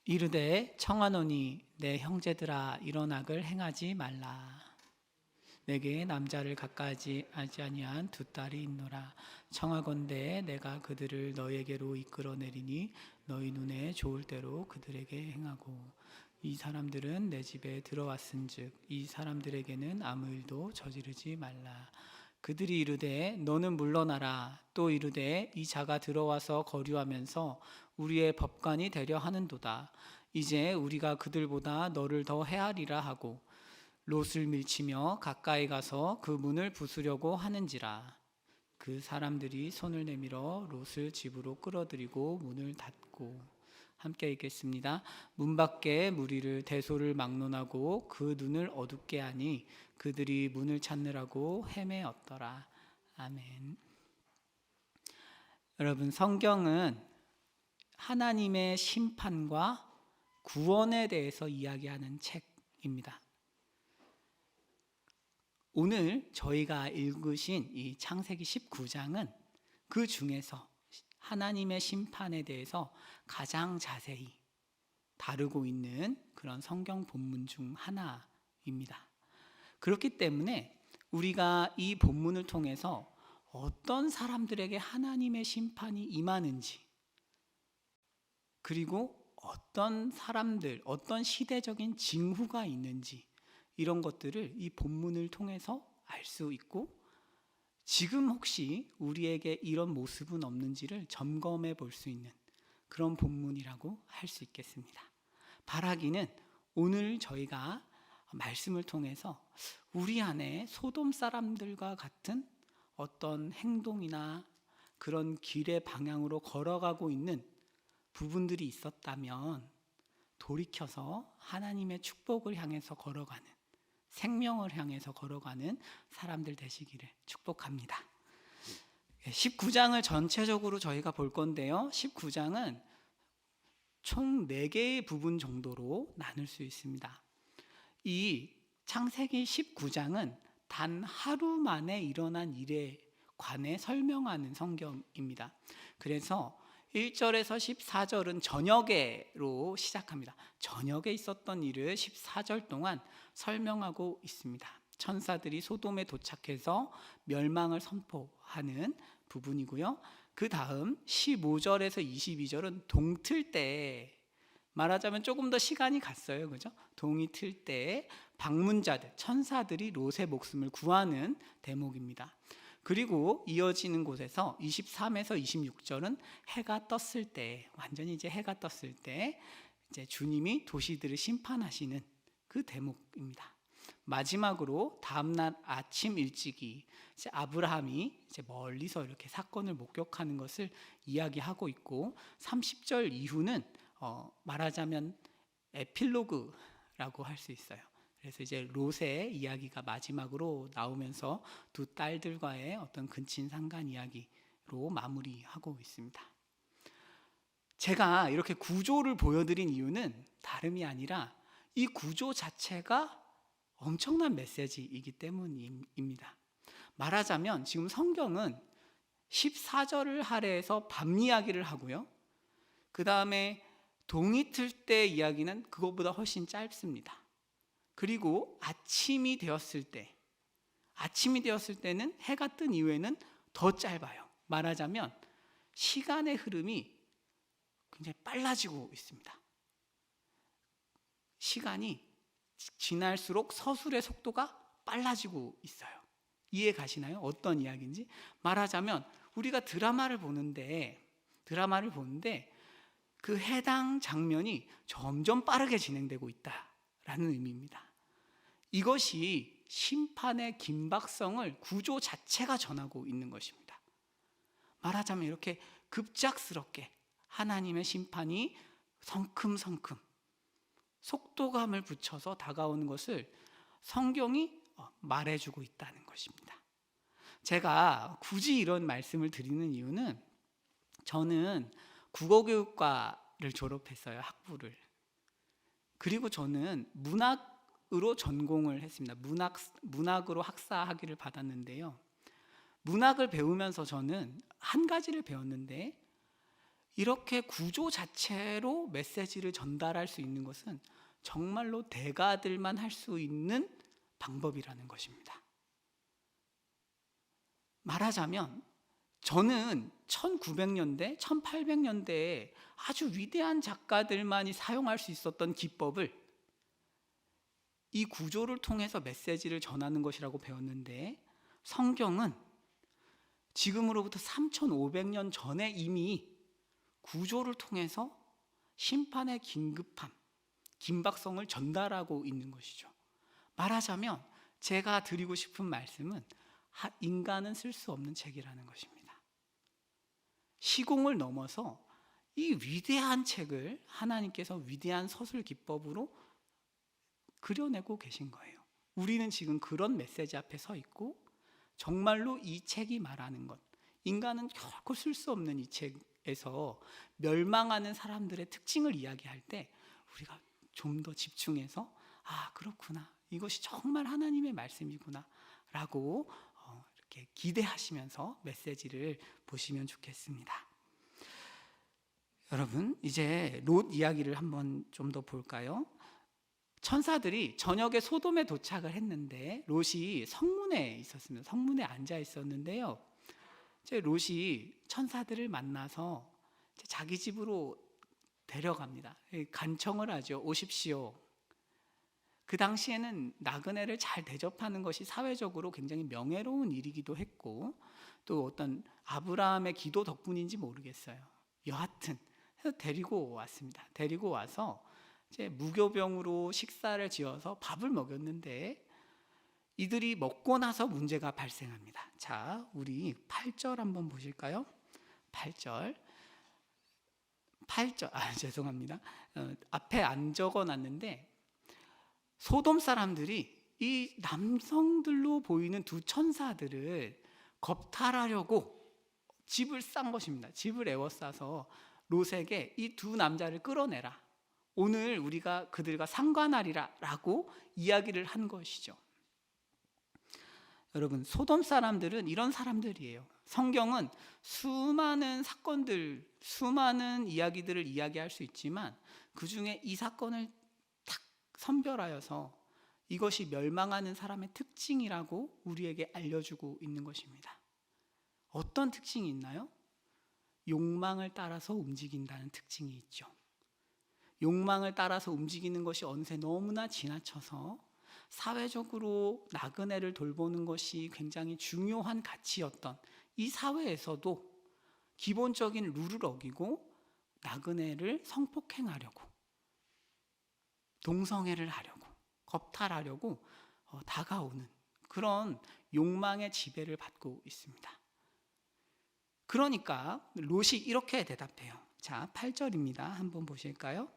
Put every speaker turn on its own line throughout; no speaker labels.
이르되 청하노니 내 형제들아 이런 악을 행하지 말라. 내게 남자를 가까이하지 아니한 두 딸이 있노라. 청하건대 내가 그들을 너에게로 이끌어내리니 너희 눈에 좋을 대로 그들에게 행하고 이 사람들은 내 집에 들어왔은즉 이 사람들에게는 아무 일도 저지르지 말라. 그들이 이르되 너는 물러나라. 또 이르되 이 자가 들어와서 거류하면서 우리의 법관이 되려 하는도다. 이제 우리가 그들보다 너를 더 헤아리라 하고 롯을 밀치며 가까이 가서 그 문을 부수려고 하는지라. 그 사람들이 손을 내밀어 롯을 집으로 끌어들이고 문을 닫고. 함께 읽겠습니다. 문 밖에 무리를 대소를 막론하고 그 눈을 어둡게 하니 그들이 문을 찾느라고 헤매었더라. 아멘. 여러분, 성경은 하나님의 심판과 구원에 대해서 이야기하는 책입니다. 오늘 저희가 읽으신 이 창세기 19장은 그 중에서 하나님의 심판에 대해서 가장 자세히 다루고 있는 그런 성경 본문 중 하나입니다. 그렇기 때문에 우리가 이 본문을 통해서 어떤 사람들에게 하나님의 심판이 임하는지, 그리고 어떤 사람들, 어떤 시대적인 징후가 있는지, 이런 것들을 이 본문을 통해서 알 수 있고, 지금 혹시 우리에게 이런 모습은 없는지를 점검해 볼 수 있는 그런 본문이라고 할 수 있겠습니다. 바라기는 오늘 저희가 말씀을 통해서 우리 안에 소돔 사람들과 같은 어떤 행동이나 그런 길의 방향으로 걸어가고 있는 부분들이 있었다면 돌이켜서 하나님의 축복을 향해서 걸어가는, 생명을 향해서 걸어가는 사람들 되시기를 축복합니다. 19장을 전체적으로 저희가 볼 건데요, 19장은 총 4개의 부분 정도로 나눌 수 있습니다. 이 창세기 19장은 단 하루 만에 일어난 일에 관해 설명하는 성경입니다. 그래서 1절에서 14절은 저녁에로 시작합니다. 저녁에 있었던 일을 14절 동안 설명하고 있습니다. 천사들이 소돔에 도착해서 멸망을 선포하는 부분이고요. 그 다음 15절에서 22절은 동틀 때, 말하자면 조금 더 시간이 갔어요. 그죠? 동이 틀 때 방문자들, 천사들이 롯의 목숨을 구하는 대목입니다. 그리고 이어지는 곳에서 23에서 26절은 해가 떴을 때, 완전히 이제 해가 떴을 때 이제 주님이 도시들을 심판하시는 그 대목입니다. 마지막으로 다음날 아침 일찍이 이제 아브라함이 이제 멀리서 이렇게 사건을 목격하는 것을 이야기하고 있고, 30절 이후는 말하자면 에필로그라고 할 수 있어요. 그래서 이제 롯의 이야기가 마지막으로 나오면서 두 딸들과의 어떤 근친상간 이야기로 마무리하고 있습니다. 제가 이렇게 구조를 보여드린 이유는 다름이 아니라 이 구조 자체가 엄청난 메시지이기 때문입니다. 말하자면 지금 성경은 14절을 할애해서 밤 이야기를 하고요, 그 다음에 동이 틀 때 이야기는 그것보다 훨씬 짧습니다. 그리고 아침이 되었을 때는 해가 뜬 이후에는 더 짧아요. 말하자면 시간의 흐름이 굉장히 빨라지고 있습니다. 시간이 지날수록 서술의 속도가 빨라지고 있어요. 이해 가시나요? 어떤 이야기인지? 말하자면 우리가 드라마를 보는데 그 해당 장면이 점점 빠르게 진행되고 있다라는 의미입니다. 이것이 심판의 긴박성을 구조 자체가 전하고 있는 것입니다. 말하자면 이렇게 급작스럽게 하나님의 심판이 성큼성큼 속도감을 붙여서 다가오는 것을 성경이 말해주고 있다는 것입니다. 제가 굳이 이런 말씀을 드리는 이유는, 저는 국어교육과를 졸업했어요, 학부를. 그리고 저는 문학으로 전공을 했습니다. 문학으로 학사 학위를 받았는데요, 문학을 배우면서 저는 한 가지를 배웠는데, 이렇게 구조 자체로 메시지를 전달할 수 있는 것은 정말로 대가들만 할 수 있는 방법이라는 것입니다. 말하자면 저는 1900년대, 1800년대에 아주 위대한 작가들만이 사용할 수 있었던 기법을 이 구조를 통해서 메시지를 전하는 것이라고 배웠는데, 성경은 지금으로부터 3500년 전에 이미 구조를 통해서 심판의 긴급함, 긴박성을 전달하고 있는 것이죠. 말하자면 제가 드리고 싶은 말씀은 인간은 쓸 수 없는 책이라는 것입니다. 시공을 넘어서 이 위대한 책을 하나님께서 위대한 서술 기법으로 그려내고 계신 거예요. 우리는 지금 그런 메시지 앞에 서 있고, 정말로 이 책이 말하는 것, 인간은 결코 쓸 수 없는 이 책에서 멸망하는 사람들의 특징을 이야기할 때 우리가 좀 더 집중해서 그렇구나, 이것이 정말 하나님의 말씀이구나 라고 이렇게 기대하시면서 메시지를 보시면 좋겠습니다. 여러분, 이제 롯 이야기를 한번 좀 더 볼까요? 천사들이 저녁에 소돔에 도착을 했는데 롯이 성문에 있었습니다. 성문에 앉아 있었는데요, 이제 롯이 천사들을 만나서 자기 집으로 데려갑니다. 간청을 하죠. 오십시오. 그 당시에는 나그네를 잘 대접하는 것이 사회적으로 굉장히 명예로운 일이기도 했고, 또 어떤 아브라함의 기도 덕분인지 모르겠어요. 여하튼 해서 데리고 왔습니다. 데리고 와서 이제 무교병으로 식사를 지어서 밥을 먹였는데, 이들이 먹고 나서 문제가 발생합니다. 자, 우리 8절 한번 보실까요? 8절. 죄송합니다. 앞에 안 적어놨는데, 소돔 사람들이 이 남성들로 보이는 두 천사들을 겁탈하려고 집을 싼 것입니다. 집을 에워싸서 롯에게 이 두 남자를 끌어내라, 오늘 우리가 그들과 상관하리라 라고 이야기를 한 것이죠. 여러분, 소돔 사람들은 이런 사람들이에요. 성경은 수많은 사건들, 수많은 이야기들을 이야기할 수 있지만 그 중에 이 사건을 딱 선별하여서 이것이 멸망하는 사람의 특징이라고 우리에게 알려주고 있는 것입니다. 어떤 특징이 있나요? 욕망을 따라서 움직인다는 특징이 있죠. 욕망을 따라서 움직이는 것이 어느새 너무나 지나쳐서 사회적으로 나그네를 돌보는 것이 굉장히 중요한 가치였던 이 사회에서도 기본적인 룰을 어기고 나그네를 성폭행하려고, 동성애를 하려고, 겁탈하려고 다가오는 그런 욕망의 지배를 받고 있습니다. 그러니까 롯이 이렇게 대답해요. 자, 8절입니다. 한번 보실까요?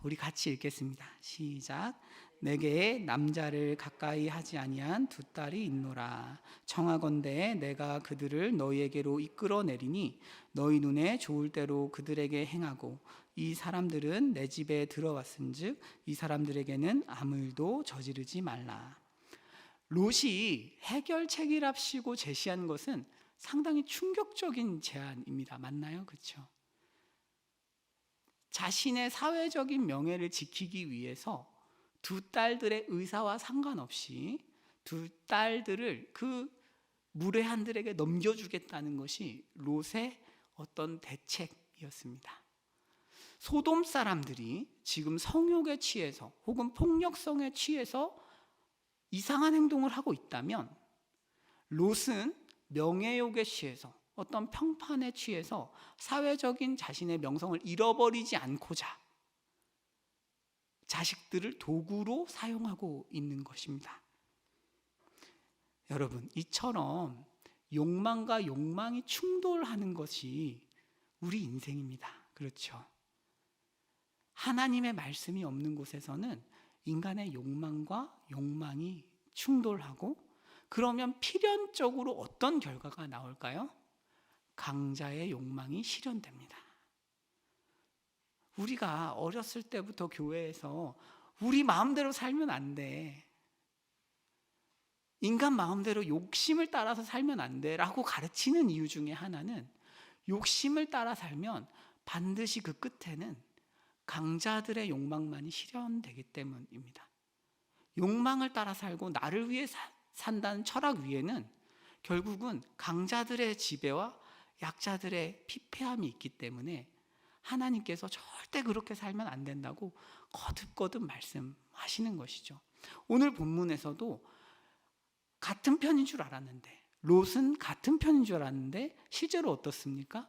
우리 같이 읽겠습니다. 시작. 내게 남자를 가까이 하지 아니한 두 딸이 있노라. 청하건대 내가 그들을 너희에게로 이끌어내리니 너희 눈에 좋을 대로 그들에게 행하고, 이 사람들은 내 집에 들어왔은즉 이 사람들에게는 아무 일도 저지르지 말라. 롯이 해결책이랍시고 제시한 것은 상당히 충격적인 제안입니다. 맞나요? 그렇죠? 자신의 사회적인 명예를 지키기 위해서 두 딸들의 의사와 상관없이 두 딸들을 그 무례한들에게 넘겨주겠다는 것이 롯의 어떤 대책이었습니다. 소돔 사람들이 지금 성욕에 취해서 혹은 폭력성에 취해서 이상한 행동을 하고 있다면, 롯은 명예욕에 취해서 어떤 평판에 취해서 사회적인 자신의 명성을 잃어버리지 않고자 자식들을 도구로 사용하고 있는 것입니다. 여러분, 이처럼 욕망과 욕망이 충돌하는 것이 우리 인생입니다. 그렇죠? 하나님의 말씀이 없는 곳에서는 인간의 욕망과 욕망이 충돌하고, 그러면 필연적으로 어떤 결과가 나올까요? 강자의 욕망이 실현됩니다. 우리가 어렸을 때부터 교회에서 우리 마음대로 살면 안 돼, 인간 마음대로 욕심을 따라서 살면 안 돼 라고 가르치는 이유 중에 하나는 욕심을 따라 살면 반드시 그 끝에는 강자들의 욕망만이 실현되기 때문입니다. 욕망을 따라 살고 나를 위해 산다는 철학 위에는 결국은 강자들의 지배와 약자들의 피폐함이 있기 때문에 하나님께서 절대 그렇게 살면 안 된다고 거듭거듭 말씀하시는 것이죠. 오늘 본문에서도 같은 편인 줄 알았는데, 롯은 같은 편인 줄 알았는데 실제로 어떻습니까?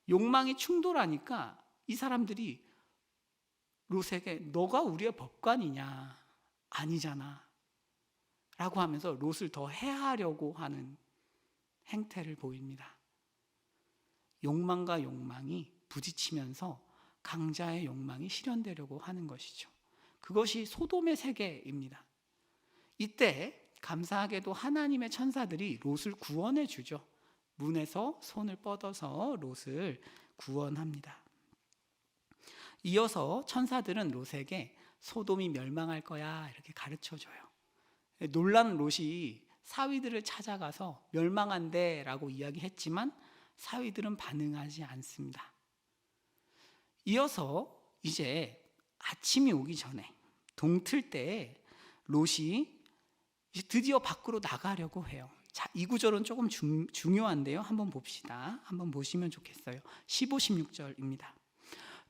욕망이 충돌하니까 이 사람들이 롯에게 너가 우리의 법관이냐? 아니잖아 라고 하면서 롯을 더 해하려고 하는 행태를 보입니다. 욕망과 욕망이 부딪히면서 강자의 욕망이 실현되려고 하는 것이죠. 그것이 소돔의 세계입니다. 이때 감사하게도 하나님의 천사들이 롯을 구원해 주죠. 문에서 손을 뻗어서 롯을 구원합니다. 이어서 천사들은 롯에게 소돔이 멸망할 거야 이렇게 가르쳐 줘요. 놀란 롯이 사위들을 찾아가서 멸망한대 라고 이야기했지만 사위들은 반응하지 않습니다. 이어서 이제 아침이 오기 전에 동틀 때에 롯이 이제 드디어 밖으로 나가려고 해요. 자, 이 구절은 조금 중요한데요. 한번 봅시다. 한번 보시면 좋겠어요. 15, 16절입니다.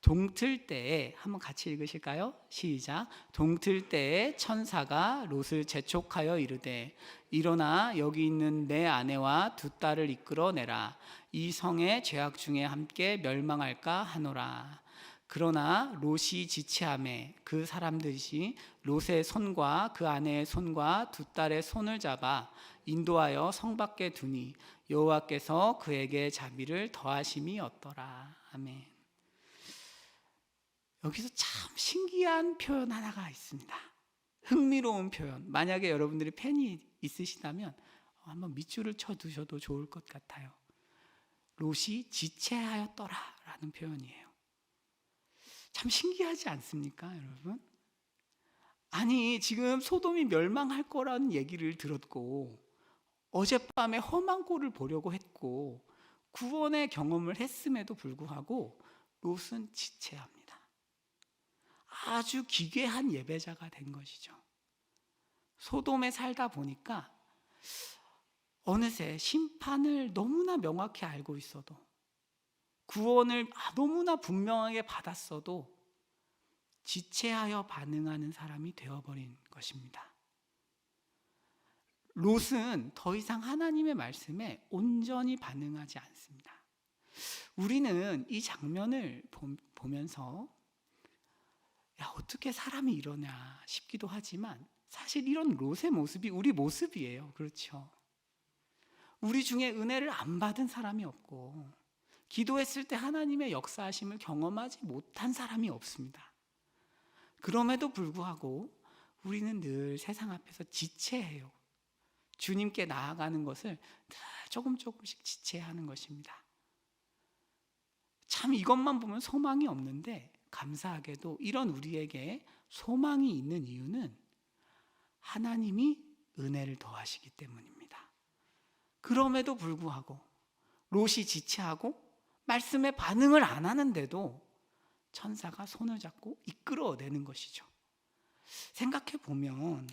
동틀 때에 한번 같이 읽으실까요? 시작. 동틀 때에 천사가 롯을 재촉하여 이르되 일어나 여기 있는 내 아내와 두 딸을 이끌어내라. 이 성의 죄악 중에 함께 멸망할까 하노라. 그러나 롯이 지체하매 그 사람들이 롯의 손과 그 아내의 손과 두 딸의 손을 잡아 인도하여 성 밖에 두니 여호와께서 그에게 자비를 더하심이 없더라. 아멘. 여기서 참 신기한 표현 하나가 있습니다. 흥미로운 표현. 만약에 여러분들이 펜이 있으시다면 한번 밑줄을 쳐두셔도 좋을 것 같아요. 롯이 지체하였더라 라는 표현이에요. 참 신기하지 않습니까, 여러분? 아니, 지금 소돔이 멸망할 거라는 얘기를 들었고 어젯밤에 험한 꼴을 보려고 했고 구원의 경험을 했음에도 불구하고 롯은 지체합니다. 아주 기괴한 예배자가 된 것이죠. 소돔에 살다 보니까 어느새 심판을 너무나 명확히 알고 있어도 구원을 너무나 분명하게 받았어도 지체하여 반응하는 사람이 되어버린 것입니다. 롯은 더 이상 하나님의 말씀에 온전히 반응하지 않습니다. 우리는 이 장면을 보면서 야, 어떻게 사람이 이러냐 싶기도 하지만 사실 이런 롯의 모습이 우리 모습이에요. 그렇죠? 우리 중에 은혜를 안 받은 사람이 없고 기도했을 때 하나님의 역사하심을 경험하지 못한 사람이 없습니다. 그럼에도 불구하고 우리는 늘 세상 앞에서 지체해요. 주님께 나아가는 것을 조금씩 지체하는 것입니다. 참 이것만 보면 소망이 없는데 감사하게도 이런 우리에게 소망이 있는 이유는 하나님이 은혜를 더하시기 때문입니다. 그럼에도 불구하고 롯이 지체하고 말씀에 반응을 안 하는데도 천사가 손을 잡고 이끌어내는 것이죠. 생각해 보면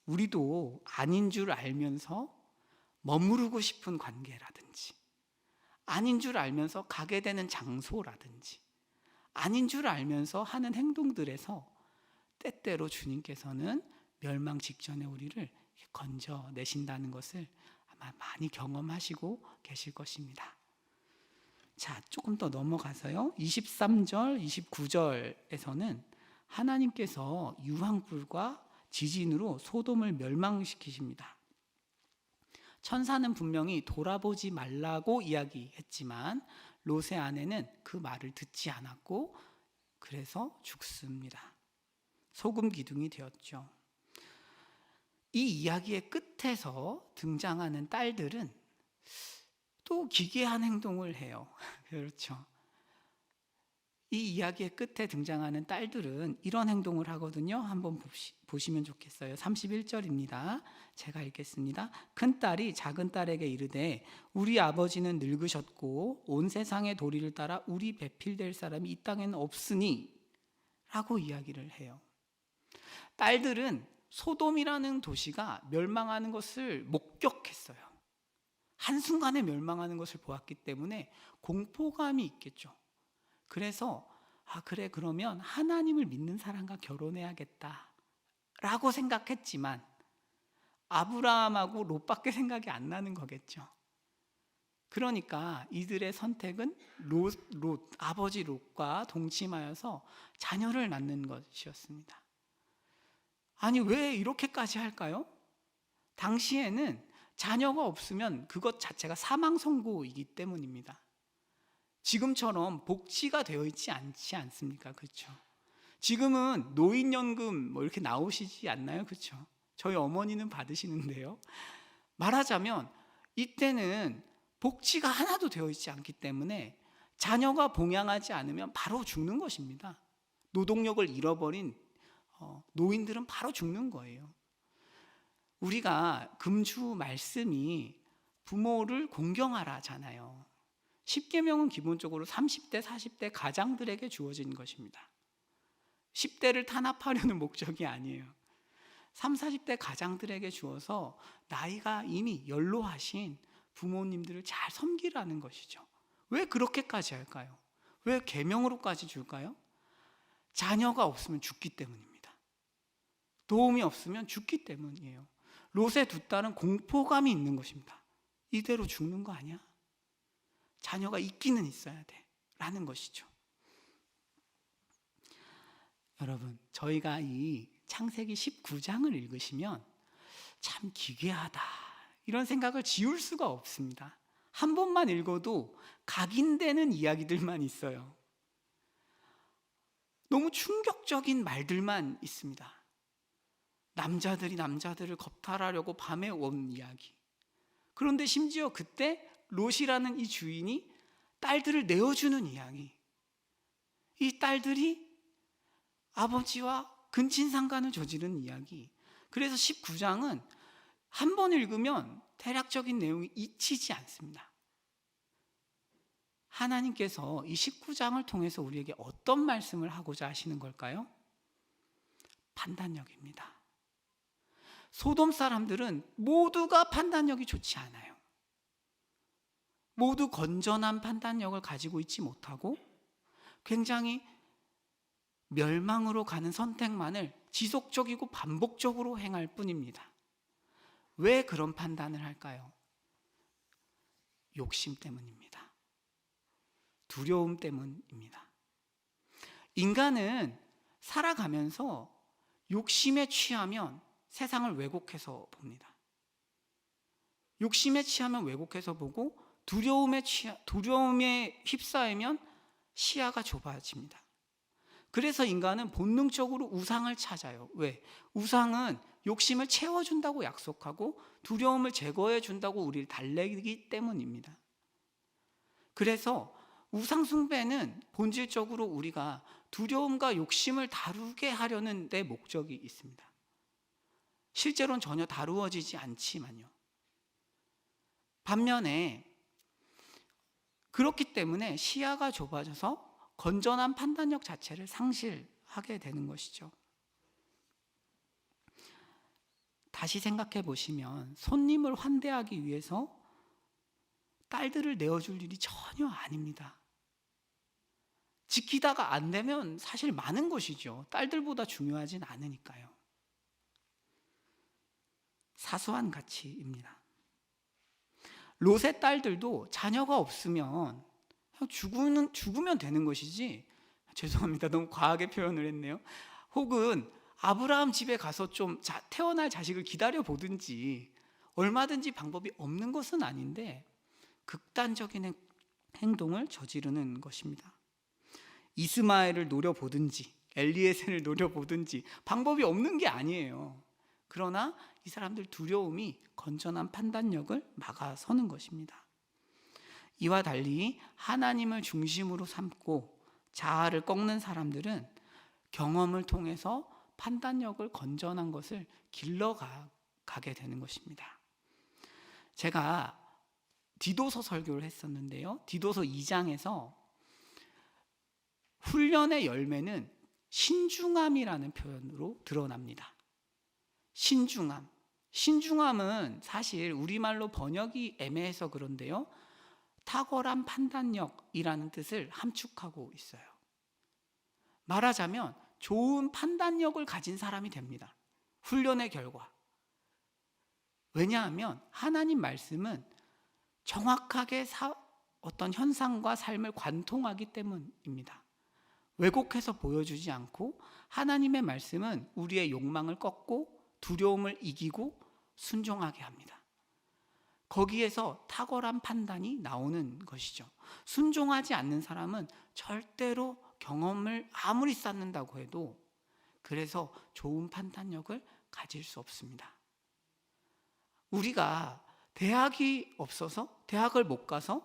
우리도 아닌 줄 알면서 머무르고 싶은 관계라든지 아닌 줄 알면서 가게 되는 장소라든지 아닌 줄 알면서 하는 행동들에서 때때로 주님께서는 멸망 직전에 우리를 건져내신다는 것을 아마 많이 경험하시고 계실 것입니다. 자, 조금 더 넘어가서요. 23절, 29절에서는 하나님께서 유황불과 지진으로 소돔을 멸망시키십니다. 천사는 분명히 돌아보지 말라고 이야기했지만 롯의 아내는 그 말을 듣지 않았고 그래서 죽습니다. 소금 기둥이 되었죠. 이 이야기의 끝에서 등장하는 딸들은 또 기괴한 행동을 해요. 그렇죠. 이 이야기의 끝에 등장하는 딸들은 이런 행동을 하거든요. 한번 보시면 좋겠어요. 31절입니다. 제가 읽겠습니다. 큰딸이 작은딸에게 이르되 우리 아버지는 늙으셨고 온 세상의 도리를 따라 우리 배필될 사람이 이 땅에는 없으니 라고 이야기를 해요. 딸들은 소돔이라는 도시가 멸망하는 것을 목격했어요. 한순간에 멸망하는 것을 보았기 때문에 공포감이 있겠죠. 그래서 그래, 그러면 하나님을 믿는 사람과 결혼해야겠다 라고 생각했지만 아브라함하고 롯밖에 생각이 안 나는 거겠죠. 그러니까 이들의 선택은 아버지 롯과 동침하여서 자녀를 낳는 것이었습니다. 아니, 왜 이렇게까지 할까요? 당시에는 자녀가 없으면 그것 자체가 사망 선고이기 때문입니다. 지금처럼 복지가 되어 있지 않지 않습니까? 그렇죠? 지금은 노인연금 뭐 이렇게 나오시지 않나요? 그렇죠? 저희 어머니는 받으시는데요. 말하자면 이때는 복지가 하나도 되어 있지 않기 때문에 자녀가 봉양하지 않으면 바로 죽는 것입니다. 노동력을 잃어버린 노인들은 바로 죽는 거예요. 우리가 금주 말씀이 부모를 공경하라잖아요. 10계명은 기본적으로 30대, 40대 가장들에게 주어진 것입니다. 10대를 탄압하려는 목적이 아니에요. 30, 40대 가장들에게 주어서 나이가 이미 연로하신 부모님들을 잘 섬기라는 것이죠. 왜 그렇게까지 할까요? 왜 계명으로까지 줄까요? 자녀가 없으면 죽기 때문입니다. 도움이 없으면 죽기 때문이에요. 롯의 두 딸은 공포감이 있는 것입니다. 이대로 죽는 거 아니야? 자녀가 있기는 있어야 돼 라는 것이죠. 여러분, 저희가 이 창세기 19장을 읽으시면 참 기괴하다 이런 생각을 지울 수가 없습니다. 한 번만 읽어도 각인되는 이야기들만 있어요. 너무 충격적인 말들만 있습니다. 남자들이 남자들을 겁탈하려고 밤에 온 이야기. 그런데 심지어 그때 롯이라는 이 주인이 딸들을 내어주는 이야기. 이 딸들이 아버지와 근친상간을 저지른 이야기. 그래서 19장은 한 번 읽으면 대략적인 내용이 잊히지 않습니다. 하나님께서 이 19장을 통해서 우리에게 어떤 말씀을 하고자 하시는 걸까요? 판단력입니다. 소돔 사람들은 모두가 판단력이 좋지 않아요. 모두 건전한 판단력을 가지고 있지 못하고 굉장히 멸망으로 가는 선택만을 지속적이고 반복적으로 행할 뿐입니다. 왜 그런 판단을 할까요? 욕심 때문입니다. 두려움 때문입니다. 인간은 살아가면서 욕심에 취하면 세상을 왜곡해서 봅니다. 욕심에 취하면 왜곡해서 보고 두려움에 휩싸이면 시야가 좁아집니다. 그래서 인간은 본능적으로 우상을 찾아요. 왜? 우상은 욕심을 채워준다고 약속하고 두려움을 제거해준다고 우리를 달래기 때문입니다. 그래서 우상 숭배는 본질적으로 우리가 두려움과 욕심을 다루게 하려는 데 목적이 있습니다. 실제로는 전혀 다루어지지 않지만요. 반면에 그렇기 때문에 시야가 좁아져서 건전한 판단력 자체를 상실하게 되는 것이죠. 다시 생각해 보시면 손님을 환대하기 위해서 딸들을 내어줄 일이 전혀 아닙니다. 지키다가 안 되면 사실 많은 것이죠. 딸들보다 중요하진 않으니까요. 사소한 가치입니다. 롯의 딸들도 자녀가 없으면 죽으면 되는 것이지, 죄송합니다, 너무 과하게 표현을 했네요. 혹은 아브라함 집에 가서 좀 태어날 자식을 기다려 보든지 얼마든지 방법이 없는 것은 아닌데 극단적인 행동을 저지르는 것입니다. 이스마엘을 노려보든지 엘리에셀을 노려보든지 방법이 없는 게 아니에요. 그러나 이 사람들 두려움이 건전한 판단력을 막아서는 것입니다. 이와 달리 하나님을 중심으로 삼고 자아를 꺾는 사람들은 경험을 통해서 판단력을 건전한 것을 길러가게 되는 것입니다. 제가 디도서 설교를 했었는데요. 디도서 2장에서 훈련의 열매는 신중함이라는 표현으로 드러납니다. 신중함. 신중함은 사실 우리말로 번역이 애매해서 그런데요. 탁월한 판단력이라는 뜻을 함축하고 있어요. 말하자면 좋은 판단력을 가진 사람이 됩니다. 훈련의 결과. 왜냐하면 하나님 말씀은 정확하게 어떤 현상과 삶을 관통하기 때문입니다. 왜곡해서 보여주지 않고 하나님의 말씀은 우리의 욕망을 꺾고 두려움을 이기고 순종하게 합니다. 거기에서 탁월한 판단이 나오는 것이죠. 순종하지 않는 사람은 절대로 경험을 아무리 쌓는다고 해도 그래서 좋은 판단력을 가질 수 없습니다. 우리가 대학이 없어서 대학을 못 가서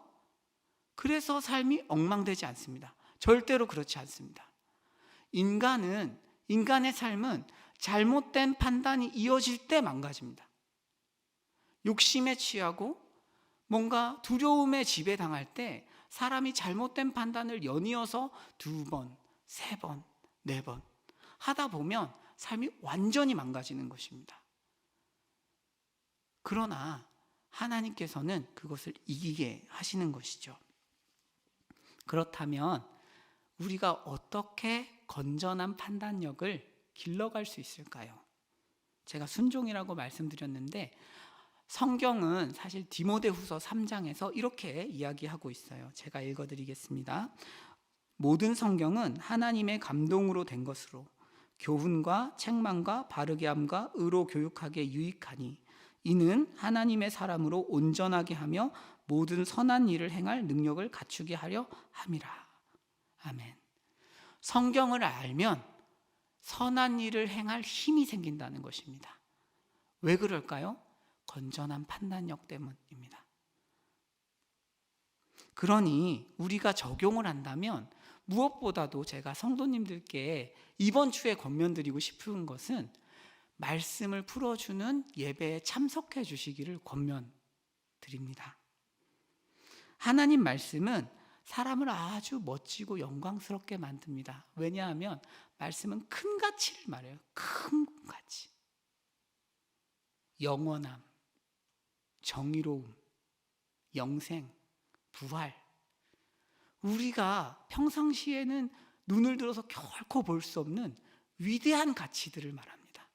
그래서 삶이 엉망되지 않습니다. 절대로 그렇지 않습니다. 인간의 삶은 잘못된 판단이 이어질 때 망가집니다. 욕심에 취하고 뭔가 두려움에 지배당할 때 사람이 잘못된 판단을 연이어서 2번, 3번, 4번 하다 보면 삶이 완전히 망가지는 것입니다. 그러나 하나님께서는 그것을 이기게 하시는 것이죠. 그렇다면 우리가 어떻게 건전한 판단력을 길러갈 수 있을까요? 제가 순종이라고 말씀드렸는데 성경은 사실 디모데후서 3장에서 이렇게 이야기하고 있어요. 제가 읽어드리겠습니다. 모든 성경은 하나님의 감동으로 된 것으로 교훈과 책망과 바르게 함과 의로 교육하기에 유익하니 이는 하나님의 사람으로 온전하게 하며 모든 선한 일을 행할 능력을 갖추게 하려 함이라. 아멘. 성경을 알면 선한 일을 행할 힘이 생긴다는 것입니다. 왜 그럴까요? 건전한 판단력 때문입니다. 그러니 우리가 적용을 한다면 무엇보다도 제가 성도님들께 이번 주에 권면드리고 싶은 것은 말씀을 풀어주는 예배에 참석해 주시기를 권면드립니다. 하나님 말씀은 사람을 아주 멋지고 영광스럽게 만듭니다. 왜냐하면 말씀은 큰 가치를 말해요. 큰 가치. 영원함, 정의로움, 영생, 부활. 우리가 평상시에는 눈을 들어서 결코 볼 수 없는 위대한 가치들을 말합니다.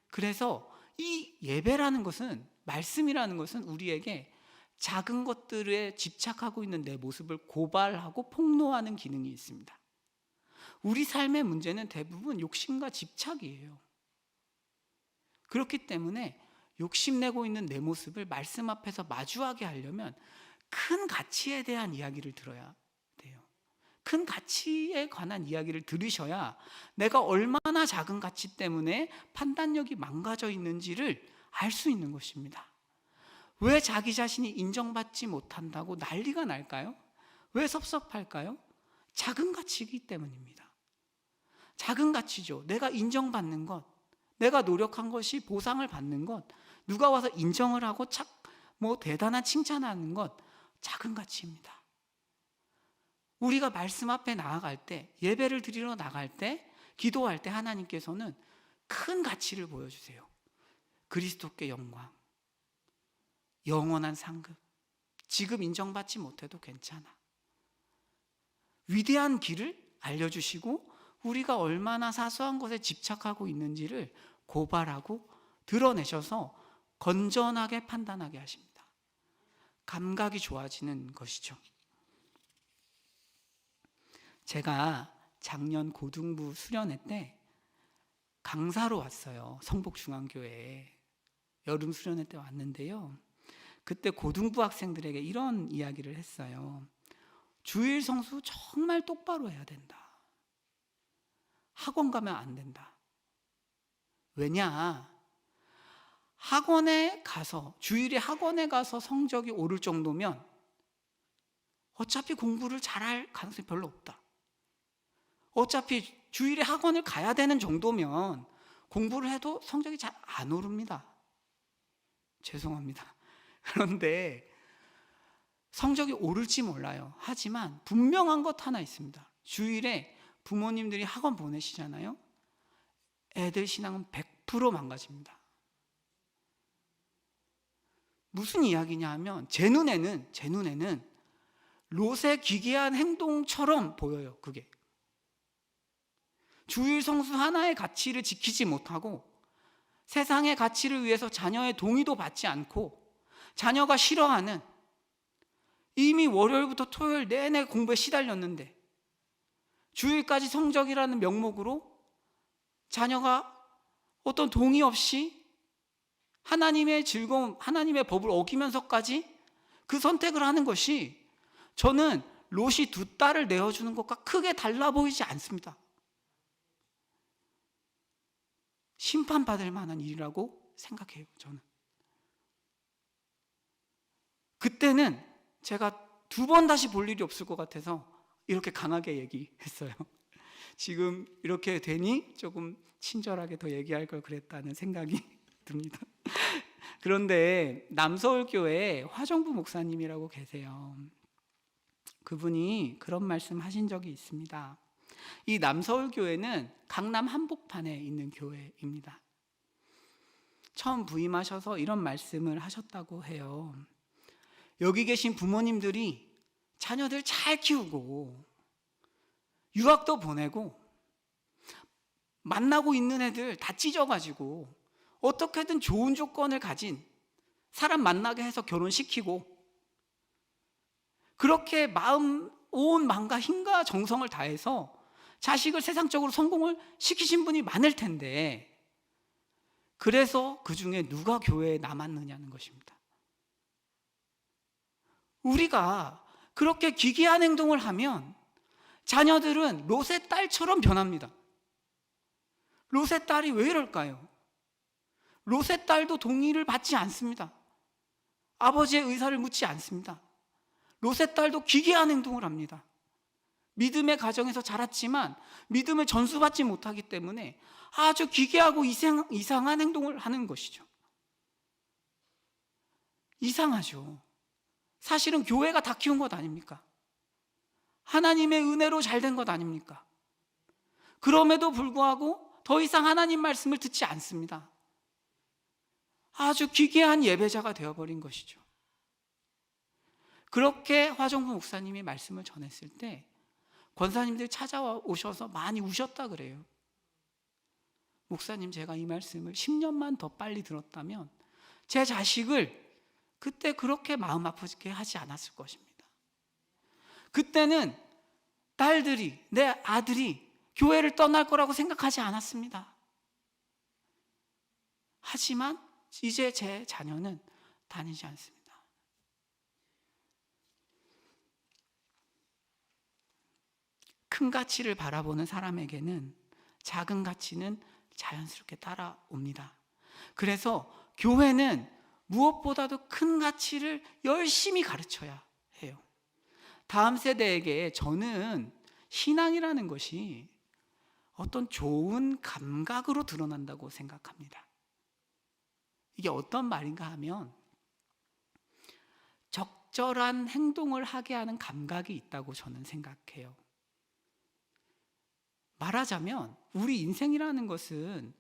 그래서 이 예배라는 것은, 말씀이라는 것은 우리에게 작은 것들에 집착하고 있는 내 모습을 고발하고 폭로하는 기능이 있습니다. 우리 삶의 문제는 대부분 욕심과 집착이에요. 그렇기 때문에 욕심내고 있는 내 모습을 말씀 앞에서 마주하게 하려면 큰 가치에 대한 이야기를 들어야 돼요. 큰 가치에 관한 이야기를 들으셔야 내가 얼마나 작은 가치 때문에 판단력이 망가져 있는지를 알 수 있는 것입니다. 왜 자기 자신이 인정받지 못한다고 난리가 날까요? 왜 섭섭할까요? 작은 가치이기 때문입니다. 작은 가치죠. 내가 인정받는 것, 내가 노력한 것이 보상을 받는 것, 누가 와서 인정을 하고 대단한 칭찬하는 것, 작은 가치입니다. 우리가 말씀 앞에 나아갈 때, 예배를 드리러 나갈 때, 기도할 때 하나님께서는 큰 가치를 보여주세요. 그리스도께 영광, 영원한 상급, 지금 인정받지 못해도 괜찮아. 위대한 길을 알려주시고 우리가 얼마나 사소한 것에 집착하고 있는지를 고발하고 드러내셔서 건전하게 판단하게 하십니다. 감각이 좋아지는 것이죠. 제가 작년 고등부 수련회 때 강사로 왔어요. 성복중앙교회에 여름 수련회 때 왔는데요. 그때 고등부 학생들에게 이런 이야기를 했어요. 주일 성수 정말 똑바로 해야 된다. 학원 가면 안 된다. 왜냐? 주일에 학원에 가서 성적이 오를 정도면 어차피 공부를 잘할 가능성이 별로 없다. 어차피 주일에 학원을 가야 되는 정도면 공부를 해도 성적이 잘 안 오릅니다. 죄송합니다. 그런데 성적이 오를지 몰라요. 하지만 분명한 것 하나 있습니다. 주일에 부모님들이 학원 보내시잖아요. 애들 신앙은 100% 망가집니다. 무슨 이야기냐 하면 제 눈에는 롯의 기괴한 행동처럼 보여요. 그게 주일 성수 하나의 가치를 지키지 못하고 세상의 가치를 위해서 자녀의 동의도 받지 않고 자녀가 싫어하는, 이미 월요일부터 토요일 내내 공부에 시달렸는데 주일까지 성적이라는 명목으로 자녀가 어떤 동의 없이 하나님의 즐거움, 하나님의 법을 어기면서까지 그 선택을 하는 것이 저는 롯이 두 딸을 내어주는 것과 크게 달라 보이지 않습니다. 심판받을 만한 일이라고 생각해요. 저는 그때는 제가 두 번 다시 볼 일이 없을 것 같아서 이렇게 강하게 얘기했어요. 지금 이렇게 되니 조금 친절하게 더 얘기할 걸 그랬다는 생각이 듭니다. 그런데 남서울교회에 화정부 목사님이라고 계세요. 그분이 그런 말씀 하신 적이 있습니다. 이 남서울교회는 강남 한복판에 있는 교회입니다. 처음 부임하셔서 이런 말씀을 하셨다고 해요. 여기 계신 부모님들이 자녀들 잘 키우고 유학도 보내고 만나고 있는 애들 다 찢어가지고 어떻게든 좋은 조건을 가진 사람 만나게 해서 결혼시키고 그렇게 온 마음과 힘과 정성을 다해서 자식을 세상적으로 성공을 시키신 분이 많을 텐데 그래서 그 중에 누가 교회에 남았느냐는 것입니다. 우리가 그렇게 기괴한 행동을 하면 자녀들은 롯의 딸처럼 변합니다. 롯의 딸이 왜 이럴까요? 롯의 딸도 동의를 받지 않습니다. 아버지의 의사를 묻지 않습니다. 롯의 딸도 기괴한 행동을 합니다. 믿음의 가정에서 자랐지만 믿음을 전수받지 못하기 때문에 아주 기괴하고 이상한 행동을 하는 것이죠. 이상하죠. 사실은 교회가 다 키운 것 아닙니까? 하나님의 은혜로 잘 된 것 아닙니까? 그럼에도 불구하고 더 이상 하나님 말씀을 듣지 않습니다. 아주 기괴한 예배자가 되어버린 것이죠. 그렇게 화정부 목사님이 말씀을 전했을 때 권사님들이 찾아오셔서 많이 우셨다 그래요. 목사님, 제가 이 말씀을 10년만 더 빨리 들었다면 제 자식을 그때 그렇게 마음 아프게 하지 않았을 것입니다. 그때는 딸들이, 내 아들이 교회를 떠날 거라고 생각하지 않았습니다. 하지만 이제 제 자녀는 다니지 않습니다. 큰 가치를 바라보는 사람에게는 작은 가치는 자연스럽게 따라옵니다. 그래서 교회는 무엇보다도 큰 가치를 열심히 가르쳐야 해요. 다음 세대에게 저는 신앙이라는 것이 어떤 좋은 감각으로 드러난다고 생각합니다. 이게 어떤 말인가 하면 적절한 행동을 하게 하는 감각이 있다고 저는 생각해요. 말하자면 우리 인생이라는 것은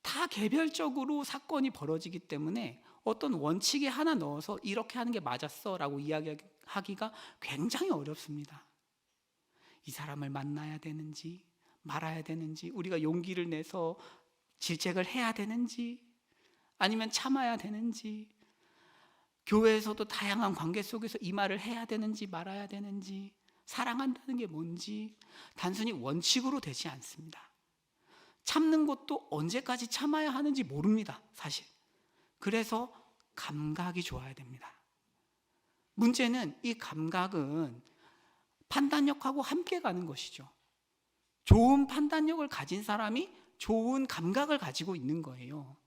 다 개별적으로 사건이 벌어지기 때문에 어떤 원칙에 하나 넣어서 이렇게 하는 게 맞았어 라고 이야기하기가 굉장히 어렵습니다. 이 사람을 만나야 되는지 말아야 되는지, 우리가 용기를 내서 질책을 해야 되는지 아니면 참아야 되는지, 교회에서도 다양한 관계 속에서 이 말을 해야 되는지 말아야 되는지, 사랑한다는 게 뭔지 단순히 원칙으로 되지 않습니다. 참는 것도 언제까지 참아야 하는지 모릅니다, 사실. 그래서 감각이 좋아야 됩니다. 문제는 이 감각은 판단력하고 함께 가는 것이죠. 좋은 판단력을 가진 사람이 좋은 감각을 가지고 있는 거예요.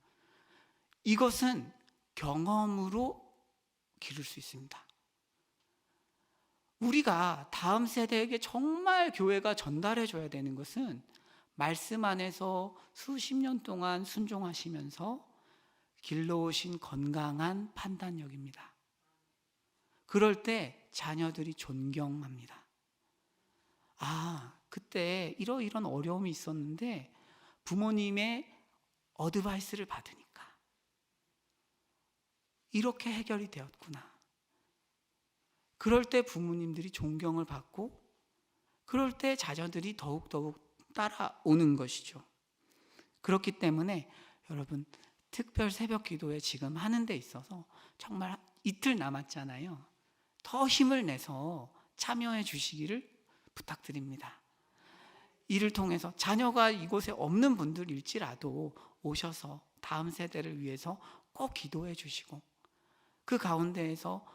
이것은 경험으로 기를 수 있습니다. 우리가 다음 세대에게 정말 교회가 전달해 줘야 되는 것은 말씀 안에서 수십 년 동안 순종하시면서 길러오신 건강한 판단력입니다. 그럴 때 자녀들이 존경합니다. 아, 그때 이런 어려움이 있었는데 부모님의 어드바이스를 받으니까 이렇게 해결이 되었구나. 그럴 때 부모님들이 존경을 받고, 그럴 때 자녀들이 더욱더욱 따라오는 것이죠. 그렇기 때문에 여러분, 특별 새벽 기도에 지금 하는 데 있어서 정말 이틀 남았잖아요. 더 힘을 내서 참여해 주시기를 부탁드립니다. 이를 통해서 자녀가 이곳에 없는 분들일지라도 오셔서 다음 세대를 위해서 꼭 기도해 주시고, 그 가운데에서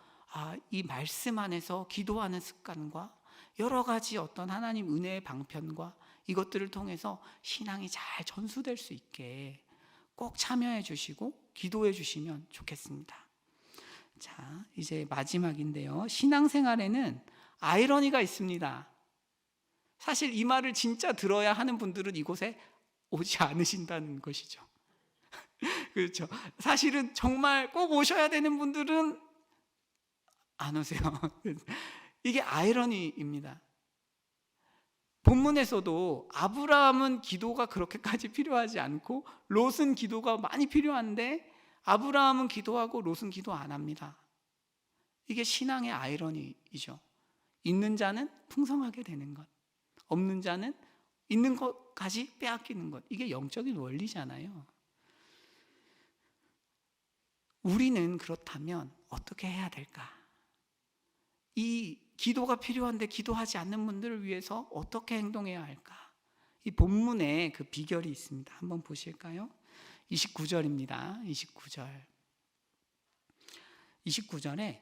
이 말씀 안에서 기도하는 습관과 여러 가지 어떤 하나님 은혜의 방편과 이것들을 통해서 신앙이 잘 전수될 수 있게 꼭 참여해 주시고 기도해 주시면 좋겠습니다. 자, 이제 마지막인데요. 신앙생활에는 아이러니가 있습니다. 사실 이 말을 진짜 들어야 하는 분들은 이곳에 오지 않으신다는 것이죠. 그렇죠. 사실은 정말 꼭 오셔야 되는 분들은 안 오세요. 이게 아이러니입니다. 본문에서도 아브라함은 기도가 그렇게까지 필요하지 않고 롯은 기도가 많이 필요한데 아브라함은 기도하고 롯은 기도 안 합니다. 이게 신앙의 아이러니이죠. 있는 자는 풍성하게 되는 것, 없는 자는 있는 것까지 빼앗기는 것. 이게 영적인 원리잖아요. 우리는 그렇다면 어떻게 해야 될까? 이 기도가 필요한데 기도하지 않는 분들을 위해서 어떻게 행동해야 할까? 이 본문에 그 비결이 있습니다. 한번 보실까요? 29절입니다. 29절에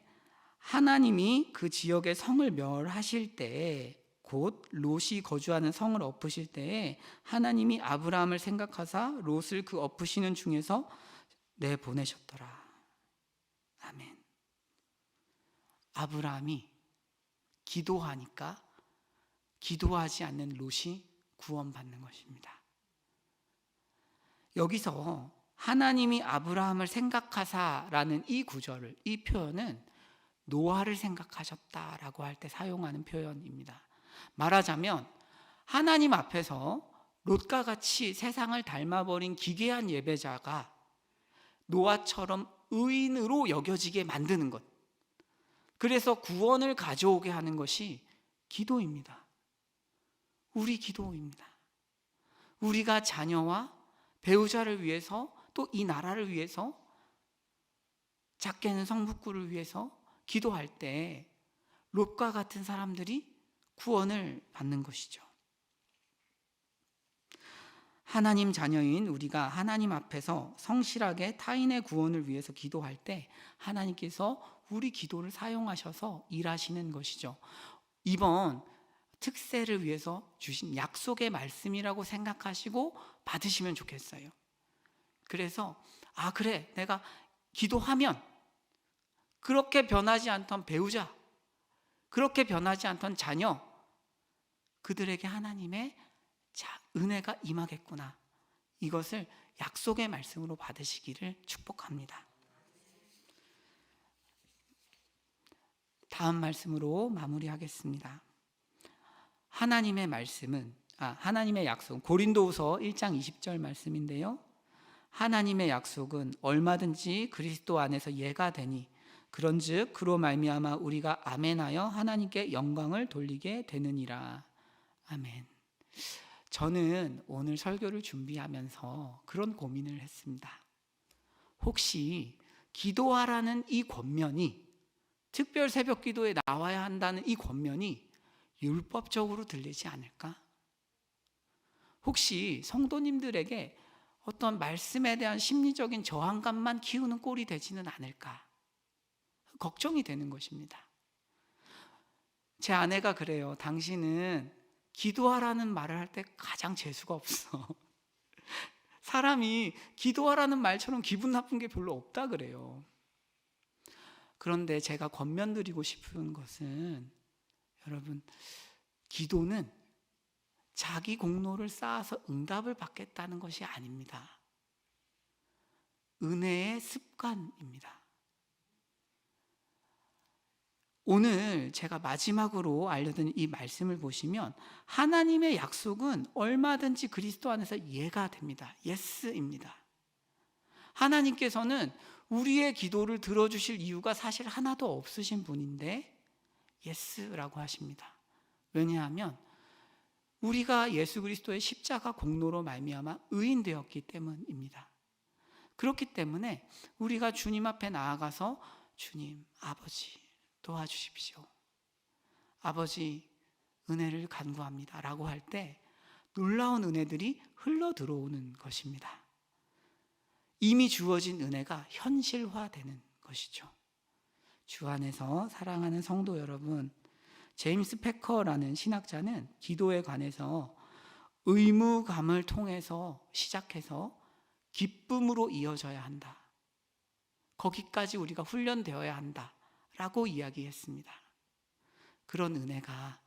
하나님이 그 지역의 성을 멸하실 때, 곧 롯이 거주하는 성을 엎으실 때에 하나님이 아브라함을 생각하사 롯을 그 엎으시는 중에서 내보내셨더라. 아멘. 아브라함이 기도하니까 기도하지 않는 롯이 구원받는 것입니다. 여기서 하나님이 아브라함을 생각하사라는 이 구절을, 이 표현은 노아를 생각하셨다라고 할 때 사용하는 표현입니다. 말하자면 하나님 앞에서 롯과 같이 세상을 닮아버린 기괴한 예배자가 노아처럼 의인으로 여겨지게 만드는 것, 그래서 구원을 가져오게 하는 것이 기도입니다. 우리 기도입니다. 우리가 자녀와 배우자를 위해서, 또 이 나라를 위해서, 작게는 성북구를 위해서 기도할 때 롯과 같은 사람들이 구원을 받는 것이죠. 하나님 자녀인 우리가 하나님 앞에서 성실하게 타인의 구원을 위해서 기도할 때 하나님께서 우리 기도를 사용하셔서 일하시는 것이죠. 이번 특세를 위해서 주신 약속의 말씀이라고 생각하시고 받으시면 좋겠어요. 그래서 그래, 내가 기도하면 그렇게 변하지 않던 배우자, 그렇게 변하지 않던 자녀, 그들에게 하나님의 은혜가 임하겠구나. 이것을 약속의 말씀으로 받으시기를 축복합니다. 다음 말씀으로 마무리하겠습니다. 하나님의 말씀은, 하나님의 약속은 고린도후서 1장 20절 말씀인데요. 하나님의 약속은 얼마든지 그리스도 안에서 예가 되니 그런즉 그로 말미암아 우리가 아멘하여 하나님께 영광을 돌리게 되느니라. 아멘. 저는 오늘 설교를 준비하면서 그런 고민을 했습니다. 혹시 기도하라는 이 권면이, 특별 새벽 기도에 나와야 한다는 이 권면이 율법적으로 들리지 않을까? 혹시 성도님들에게 어떤 말씀에 대한 심리적인 저항감만 키우는 꼴이 되지는 않을까? 걱정이 되는 것입니다. 제 아내가 그래요. 당신은 기도하라는 말을 할 때 가장 재수가 없어. 사람이 기도하라는 말처럼 기분 나쁜 게 별로 없다 그래요. 그런데 제가 권면드리고 싶은 것은 여러분, 기도는 자기 공로를 쌓아서 응답을 받겠다는 것이 아닙니다. 은혜의 습관입니다. 오늘 제가 마지막으로 알려드린 이 말씀을 보시면 하나님의 약속은 얼마든지 그리스도 안에서 예가 됩니다. 예스입니다. 하나님께서는 우리의 기도를 들어주실 이유가 사실 하나도 없으신 분인데 예스라고 하십니다. 왜냐하면 우리가 예수 그리스도의 십자가 공로로 말미암아 의인되었기 때문입니다. 그렇기 때문에 우리가 주님 앞에 나아가서 주님, 아버지 도와주십시오. 아버지 은혜를 간구합니다 라고 할 때 놀라운 은혜들이 흘러 들어오는 것입니다. 이미 주어진 은혜가 현실화되는 것이죠. 주 안에서 사랑하는 성도 여러분, 제임스 패커라는 신학자는 기도에 관해서 의무감을 통해서 시작해서 기쁨으로 이어져야 한다. 거기까지 우리가 훈련되어야 한다 라고 이야기했습니다. 그런 은혜가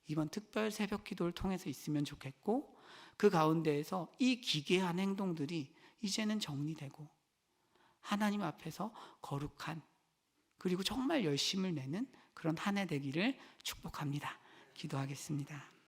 이번 특별 새벽 기도를 통해서 있으면 좋겠고, 그 가운데에서 이 기괴한 행동들이 이제는 정리되고 하나님 앞에서 거룩한, 그리고 정말 열심을 내는 그런 한 해 되기를 축복합니다. 기도하겠습니다.